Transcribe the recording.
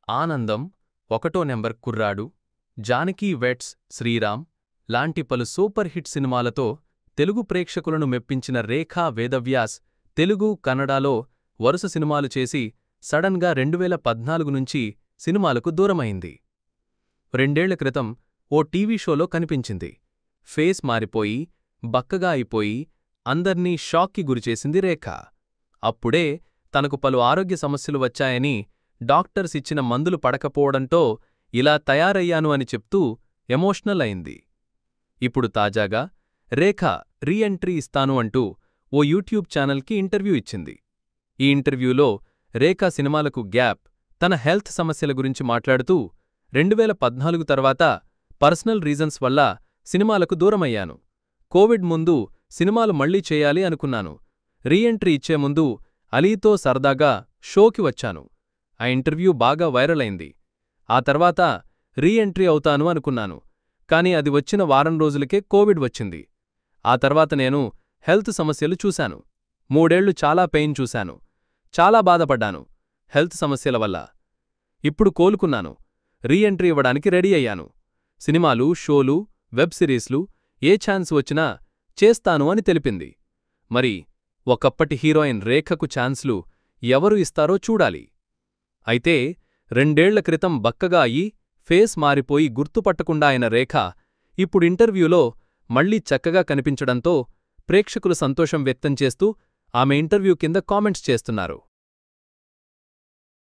ఆనందం, ఒకటో నెంబర్ కుర్రాడు, జానకీ వెడ్స్ శ్రీరామ్ లాంటి పలు సూపర్ హిట్ సినిమాలతో తెలుగు ప్రేక్షకులను మెప్పించిన రేఖా వేదవ్యాస్ తెలుగు, కన్నడలో వరుస సినిమాలు చేసి సడన్ గా 2014 నుంచి సినిమాలకు దూరమైంది. 2 ఏళ్ల క్రితం ఓ టీవీ షోలో కనిపించింది. ఫేస్ మారిపోయి, బక్కగా అయిపోయి అందర్నీ షాక్కి గురిచేసింది రేఖ. అప్పుడే తనకు పలు ఆరోగ్య సమస్యలు వచ్చాయని డాక్టర్స్ ఇచ్చిన మందులు పడకపోవడంతో ఇలా తయారయ్యాను అని చెప్తూ ఎమోషనల్ అయింది. ఇప్పుడు తాజాగా రేఖ రీ ఎంట్రీ ఇస్తాను అంటూ ఓ యూట్యూబ్ ఛానల్కి ఇంటర్వ్యూ ఇచ్చింది. ఈ ఇంటర్వ్యూలో రేఖ సినిమాలకు గ్యాప్, తన హెల్త్ సమస్యల గురించి మాట్లాడుతూ 2014 తర్వాత పర్సనల్ రీజన్స్ వల్ల సినిమాలకు దూరమయ్యాను. కోవిడ్ ముందు సినిమాలు మళ్లీ చేయాలి అనుకున్నాను. రీ ఎంట్రీ ఇచ్చే ముందు అలీతో సరదాగా షోకి వచ్చాను. ఆ ఇంటర్వ్యూ బాగా వైరల్ అయింది. ఆ తర్వాత రీ ఎంట్రీ అవుతాను అనుకున్నాను. కానీ అది వచ్చిన వారం రోజులకే కోవిడ్ వచ్చింది. ఆ తర్వాత నేను హెల్త్ సమస్యలు చూశాను. 3 ఏళ్లు చాలా పెయిన్ చూశాను. చాలా బాధపడ్డాను హెల్త్ సమస్యల వల్ల. ఇప్పుడు కోలుకున్నాను. రీ ఎంట్రీ ఇవ్వడానికి రెడీ అయ్యాను. సినిమాలు, షోలు, వెబ్ సిరీస్లు ఏ ఛాన్స్ వచ్చినా చేస్తాను అని తెలిపింది. మరి ఒకప్పటి హీరోయిన్ రేఖకు ఛాన్స్లు ఎవరు ఇస్తారో చూడాలి. అయితే 2 ఏళ్ల క్రితం బక్కగా అయి ఫేస్ మారిపోయి గుర్తుపట్టకుండా అయిన రేఖ ఇప్పుడు ఇంటర్వ్యూలో మళ్లీ చక్కగా కనిపించడంతో ప్రేక్షకులు సంతోషం వ్యక్తం చేస్తూ ఆమె ఇంటర్వ్యూ కింద కామెంట్స్ చేస్తున్నారు.